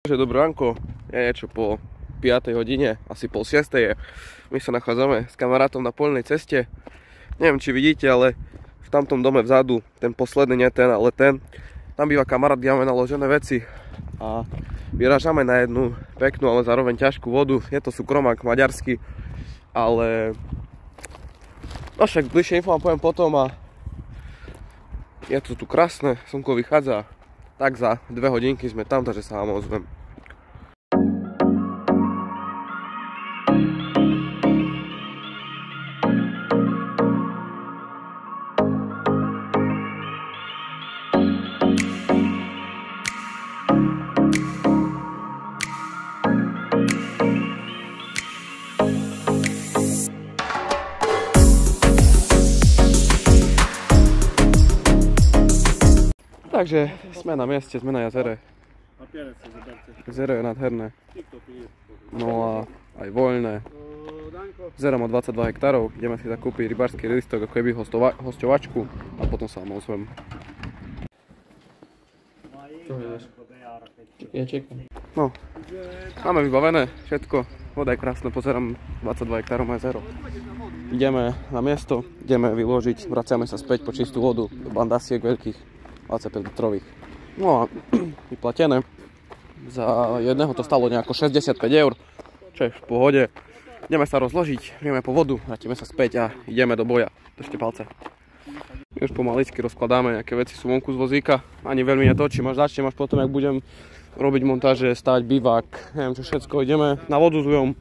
Dobré ránko, je niečo po 5. hodine, asi pol 6. je. My sa nachádzame s kamarátom na poľnej ceste. Neviem, či vidíte, ale v tamtom dome vzadu, ten posledný, nie ten, ale ten, tam býva kamarát, kde máme naložené veci a vyrážame na jednu peknú, ale zároveň ťažkú vodu. Je to súkromák maďarský, ale no však bližšie info vám poviem potom a je to tu krásne, slnko vychádza. Tak za 2 hodinky sme tam, takže sa vám ozvem. Takže sme na mieste, sme na jazere. Jezero je nádherné. No a aj voľné. Jezero má 22 hektárov, ideme si zakúpiť rybársky listok, ako keby hosťovačku a potom sa vám ozvem. No, máme vybavené všetko. Voda je krásna, pozerám 22 hektárov má jezero. Ideme na miesto, ideme vyložiť, vraciame sa späť po čistú vodu do bandasiek veľkých. 25 litrových. No a vyplatené. Za jedného to stalo nejako 65 €, čo je v pohode. Ideme sa rozložiť, ideme po vodu, vrátime sa späť a ideme do boja. Držte palce. My už pomaličky rozkladáme, nejaké veci sú vonku z vozíka. Ani veľmi netočím, až začnem až potom, ak budem robiť montáže, stať bivák, neviem čo všetko. Ideme na vodu s Ujom,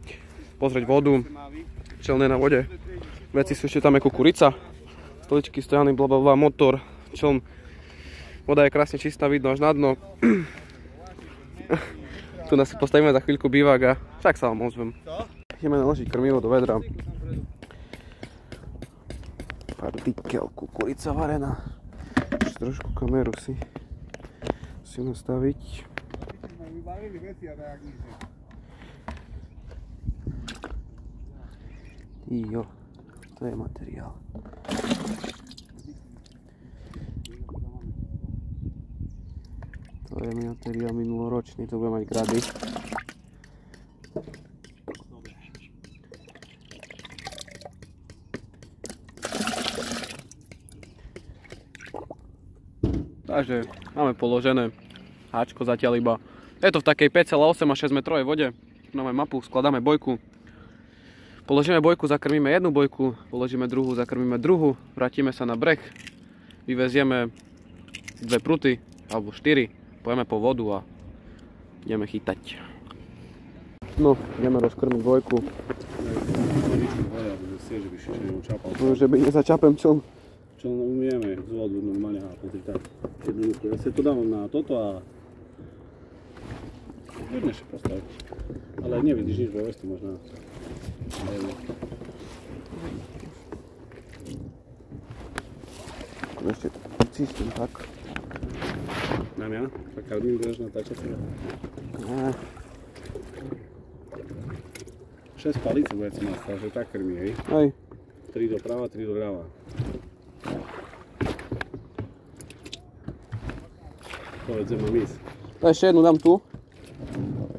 pozrieť vodu, čelné na vode. Veci sú ešte tam je kukurica, stoličky, stojany, blablabla, motor, čeln. Voda je krásne čistá, vidno až na dno. Tu nás postavíme za chvíľku bivák a však sa vám ozvem. Ideme naložiť krmivo do vedra. Partikel, kukurica varená. Ešte trošku kameru si nastaviť. Jo, to je materiál. To je materiál minuloročný, to bude mať grady. Takže máme položené háčko zatiaľ iba. Je to v takej 5,8 až 6 metrovej vode. Máme mapu, skladáme bojku. Položíme bojku, zakrmíme jednu bojku, položíme druhú, zakrmíme druhú, vrátime sa na breh, vyvezieme 2 pruty alebo 4. Pojeme po vodu a ideme chytať. No, ideme rozkrmiť dvojku. Že by nezačapem čln. Čln umieme z vodu normálne a pozri tak. Jednoducho, ja si to dám na toto a jedne še postaviť. Ale nevidíš nič, bo vesti možná. Ešte cítim tak. Mám ja? Tak karmím budeš natáčať? Ne. 6 palíc bude si nastaviť, že tak krmí, hej? Hej. 3 doprava, 3 doľava. Povedz, mám ísť. Ešte jednu dám tu.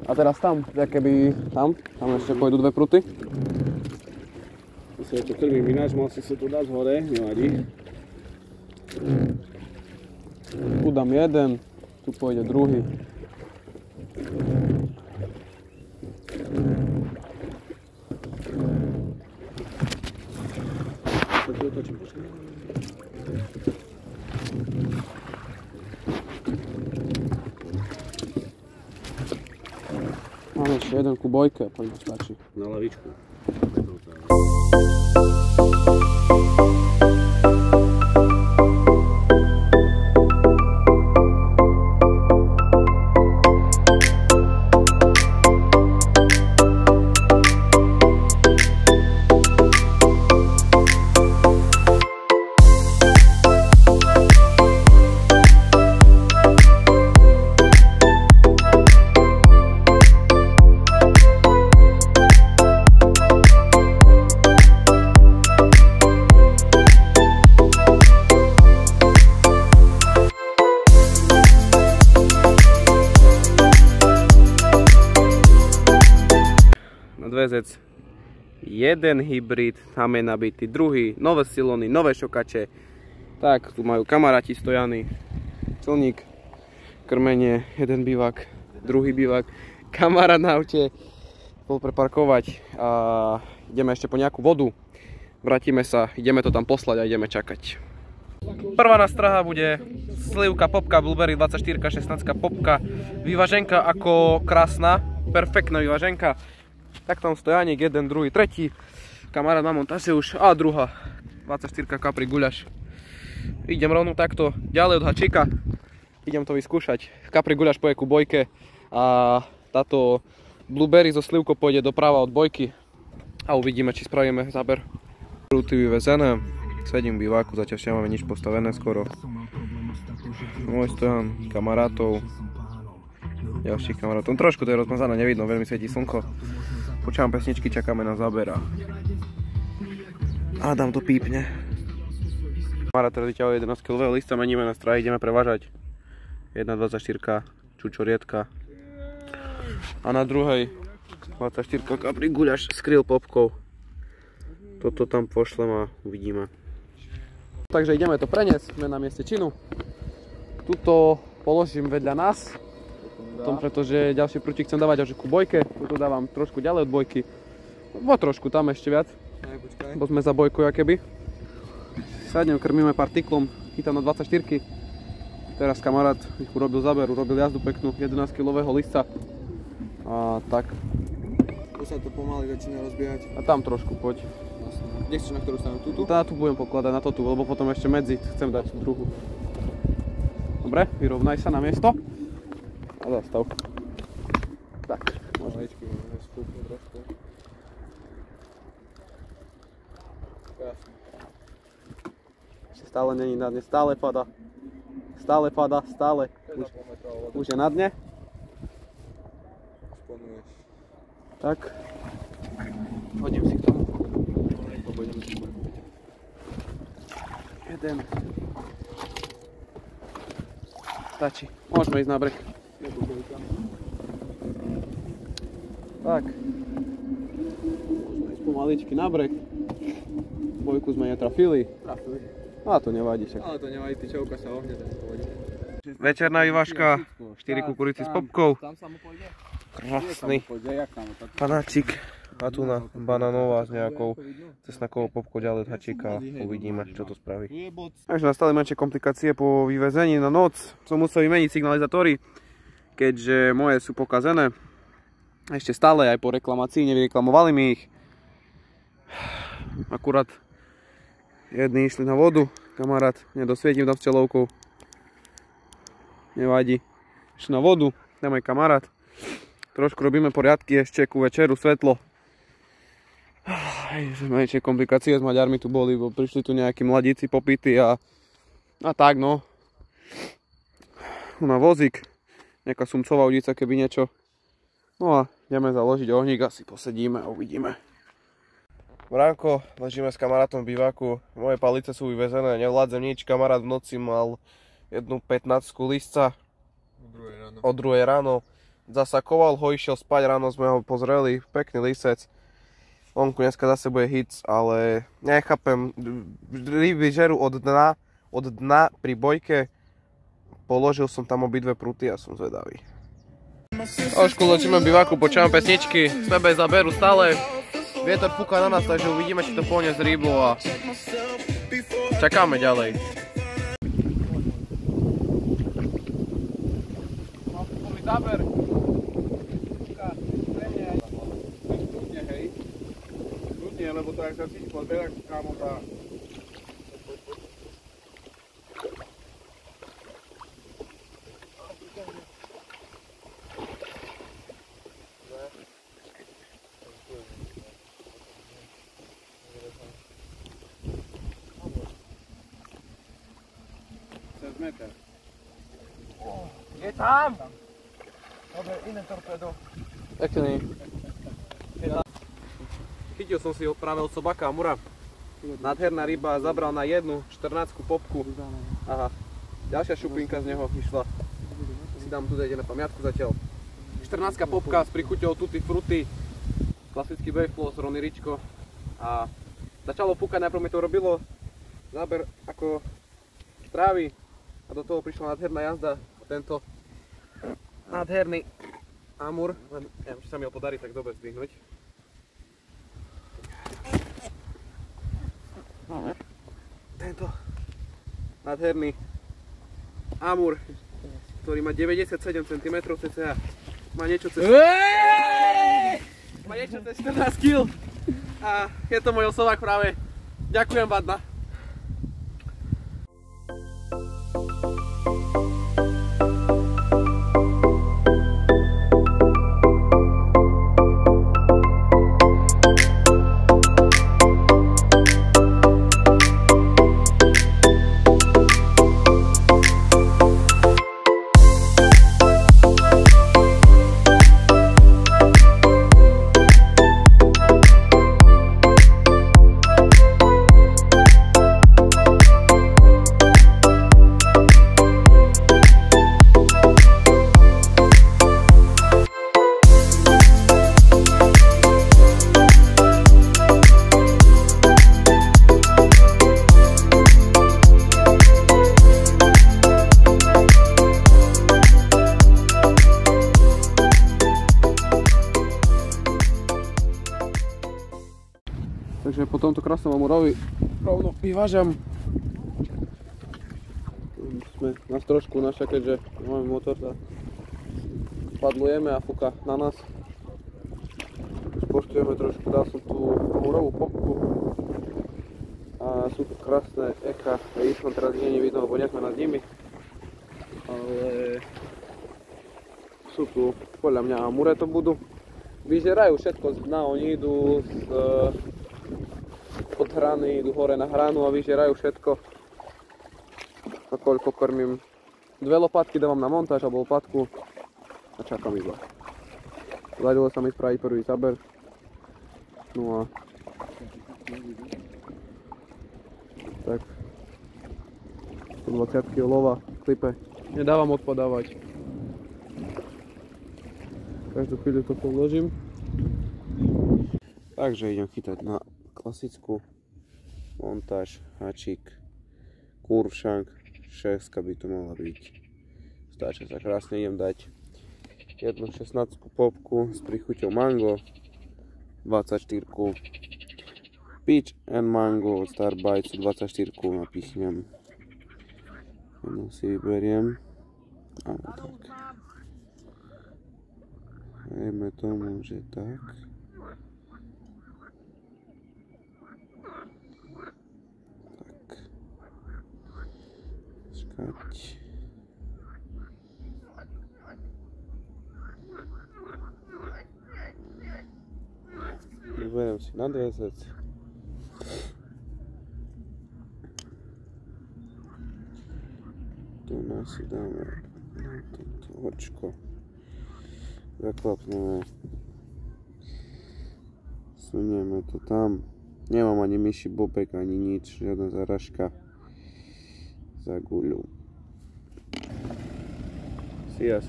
A teraz tam, keby tam ešte pôjdu 2 pruty. Musím to krmím ináč, mal si sa tu dať hore, nevadí. Tu dám jeden, tu pôjde druhý. Máme ešte jeden ku bojke, poďme stačí. Na lavičku. zväzec, jeden hybrid, tam je nabitý, druhý, nové silony, nové šokače. Tak, tu majú kamaráti stojany, celník, krmenie, jeden bývak, druhý bývak, kamarát na aute, bol preparkovať a ideme ešte po nejakú vodu. Vrátime sa, ideme to tam poslať a ideme čakať. Prvá nástraha bude slivka popka, blueberry 24, 16 popka, vyvaženka ako krásna, perfektná vyvaženka. Tak tam stojaník, jeden, druhý, tretí, kamarát na montáže už a druhá 24 kapri guľaš. Idem rovno takto ďalej od hačíka, idem to vyskúšať. Kapri guľaš poje ku bojke a táto blueberry zo slivkou pôjde doprava od bojky a uvidíme, či spravíme záber. Rúty vyvezené, sedím v bývaku, zatiaľ nemáme nič postavené skoro. Môj stojan, kamarátov, ďalších kamarátov. Trošku to je rozmazané, nevidno, veľmi svietí slnko. Počúvam pesničky, čakáme na záber a dám to pípne. Kamarát teraz vyťahuje 11 kg lista, meníme na strahy, ideme prevážať 1,24 čučorietka a na druhej 24 kapri guľaš s kryl popkou. Toto tam pošlem a uvidíme. Takže ideme to preniesť, sme na mieste činu. Tuto položím vedľa nás, pretože ďalší prútik chcem dávať až ku bojke. Tuto dávam trošku ďalej od bojky. Trošku tam ešte viac, bo sme za bojkou akéby. Sadnem, krmíme partiklom, chytám na 24. Teraz kamarát ich urobil záber, urobil jazdu peknú, 11 kg lista. A tak. Tu sa to pomaly začína rozbiehať. A tam trošku, poď. Kde chceš, na ktorú stranu? Tuto? Tá, tu budem pokladať na to tu, lebo potom ešte medzi chcem dať druhú. Dobre, vyrovnaj sa na miesto. A zastav. Tak, môžeme. Stále není na dne, stále pada. Stále pada, stále. Už je na dne. Tak. Hodím si k tomu. Jeden. Stačí. Môžeme ísť na breh. Tak. Môžeme ísť pomaličky na breh. Bojku sme netrafili. A to nevadí však. Ale to nevadí, ty čovka sa ohne, tak to hodí. Večerná vyvážka, 4 kukurici s popkou. Tam sa mu pôjde? Krásny panáčik. A tu na banánová s nejakou cesnakovou popkou ďalej od hačíka. Uvidíme, čo to spraví. Takže nastali menšie komplikácie po vyvezení na noc. Som musel vymeniť signalizátory, keďže moje sú pokazené. Ešte stále aj po reklamácii, nevyreklamovali mi ich. Akurát jedni išli na vodu, kamarát, nedosvietím tam s čelovkou. Nevadí. Išli na vodu, tam aj kamarát. Trošku robíme poriadky ešte ku večeru, svetlo. Menšie komplikácie s Maďarmi tu boli, bo prišli tu nejakí mladíci popity a tak no. Na vozík, nejaká sumcová udica keby niečo. No a ideme založiť ohník, asi posedíme a uvidíme. Bránko, ležíme s kamarátom v bývaku, moje palice sú vyvezené, nevládzem nič, kamarát v noci mal jednu 15 listca o 2 ráno. Zasakoval ho, išiel spať, ráno sme ho pozreli, pekný lisec. Onku dneska zase bude hits, ale nechápem, ryby žerú od dna pri bojke. Položil som tam obidve pruty a som zvedavý. Trošku ležíme v bývaku, počúvam pesničky, sme bez záberu stále. Vietor fúka na nás, takže uvidíme, či to pôjde z rybou a čakáme ďalej. Záber. Lebo to, jak sa cíti pod berak, kámo, tá... Je tam! Dobre, iné torpedo. Pekný. Chytil som si ho práve od sobaka a mura. Nádherná ryba, zabral na jednu 14 popku. Aha. Ďalšia šupinka z neho išla. Si dám tu na pamiatku zatiaľ. 14 popka s prichuťou tutti frutti. klasický wave flow z Ronny Ričko a začalo fúkať, najprv mi to robilo záber ako trávy a do toho prišla nádherná jazda a tento nádherný Amur, neviem, či sa mi ho podarí tak dobre zdvihnúť. Tento nádherný Amur, ktorý má 97 cm cca, má niečo cez 14 kg a je to môj osovák práve. Ďakujem, Badna. Takže po tomto krásnom Amurovi rovno vyvážam. Sme nás trošku naša, keďže máme motor, tak padlujeme a fúka na nás. Spoštujeme trošku, dal som tú Amurovú popku a sú tu krásne eka. Išlo teraz nie je vidno, lebo nie sme nad nimi, ale sú tu, podľa mňa Amure to budú. Vyžerajú všetko z dna, oni idú od hrany, idú hore na hranu a vyžerajú všetko. Nakoľko krmím 2 lopatky, dávam na montáž alebo lopatku a čakám iba. Zadilo sa mi spraviť prvý záber. No a tak 120 kg lova v klipe. Nedávam odpadávať. Každú chvíľu to položím. Takže idem chytať na klasickú montáž, háčik, kurvšank, 6 by to mala byť. Stáča sa krásne, idem dať jednu 16 popku s príchuťou mango, 24 peach and mango od Starbites, 24 napíchnem. Jednu si vyberiem. Áno, tak. Dajme tomu, že tak. Vyberiem si nadväzec. Tu nás si dáme na toto očko. Zaklapneme. Sunieme to tam. Nemám ani myši bobek, ani nič, žiadna zaražka. Za guľu. Sia.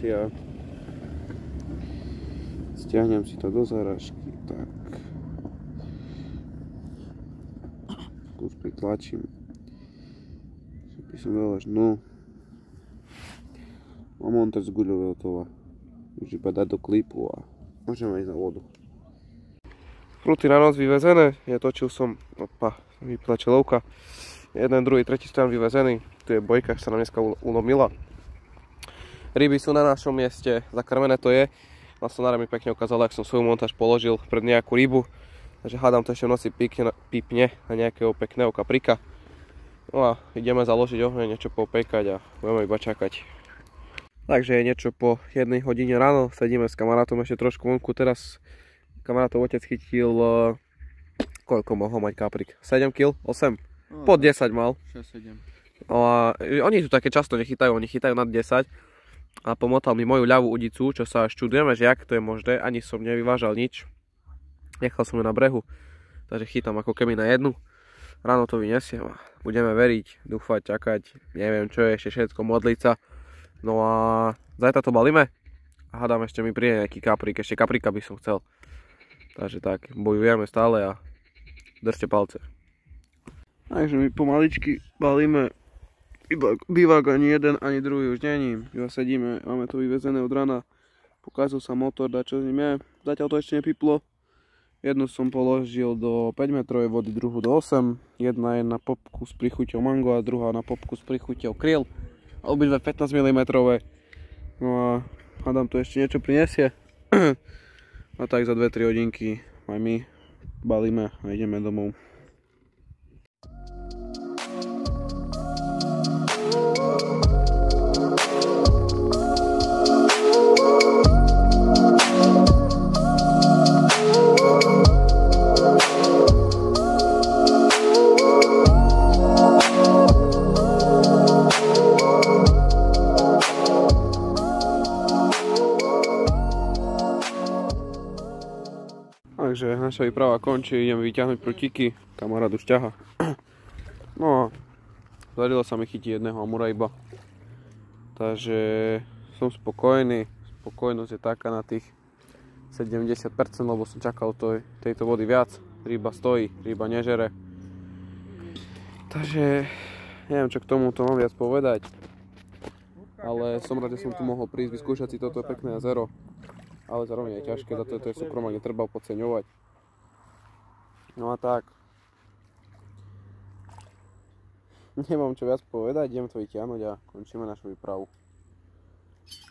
Stiahnem si to do zaražky, tak. Skús pritlačím. By som dal až dnu. A montáž z guľou hotová. Už iba dať do klipu a môžeme ísť na vodu. Kruty na noc vyvezené, ja točil som, opa, vypla čelovka. Jeden, druhý, tretí strán vyvezený. Tu je bojka, sa nám dneska unomila. Ryby sú na našom mieste, zakrmené to je. Masonár mi pekne ukázal, ak som svoju montáž položil pred nejakú rybu. Takže hádam to ešte v noci pípne na nejakého pekného kaprika. No a ideme založiť ohňa, niečo popekať a budeme iba čakať. Takže je niečo po 1 hodine ráno, sedíme s kamarátom ešte trošku vonku. Teraz kamarátov otec chytil, koľko mohol mať kaprik? 7 kg? 8? Pod 10 mal. 6-7. No a oni tu také často nechytajú, oni chytajú nad 10. A pomotal mi moju ľavú udicu, čo sa až čudujeme, že jak to je možné. Ani som nevyvážal nič. Nechal som ju na brehu. Takže chytám ako keby na jednu. Ráno to vyniesiem a budeme veriť, dúfať, čakať. Neviem čo je ešte všetko, modliť sa. No a zajtra to balíme. A hádam ešte mi príde nejaký kaprík. Ešte kaprika by som chcel. Takže tak, bojujeme stále a držte palce. Takže my pomaličky balíme, iba bivák ani jeden, ani druhý už není. Iba sedíme, máme to vyvezené od rana. Pokazil sa motor, dačo s ním je. Zatiaľ to ešte nepiplo. Jednu som položil do 5 metrovej vody, druhú do 8. Jedna je na popku s prichuťou mango a druhá na popku s prichuťou kriel. A obidve 15 mm. No a hádam to ešte niečo prinesie. A tak za 2-3 hodinky aj my balíme a ideme domov. Takže naša výprava končí, ideme vyťahnuť prútiky, kamarát už ťaha. No a zadarilo sa mi chytiť jedného amura iba. Takže som spokojný, spokojnosť je taká na tých 70%, lebo som čakal tejto vody viac. Ryba stojí, ryba nežere. Takže neviem, čo k tomuto mám viac povedať. Ale som rád, že som tu mohol prísť, vyskúšať si toto pekné jazero. Ale zároveň je ťažké, za to je súkromie, netreba podceňovať. No a tak. Nemám čo viac povedať, idem to vytiahnuť a končíme našu výpravu.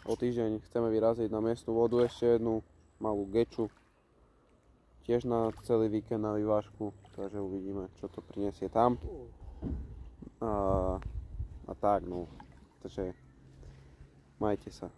O týždeň chceme vyraziť na miestnu vodu ešte jednu malú geču. Tiež na celý víkend na vyvážku, takže uvidíme, čo to prinesie tam. A tak, no. Takže majte sa.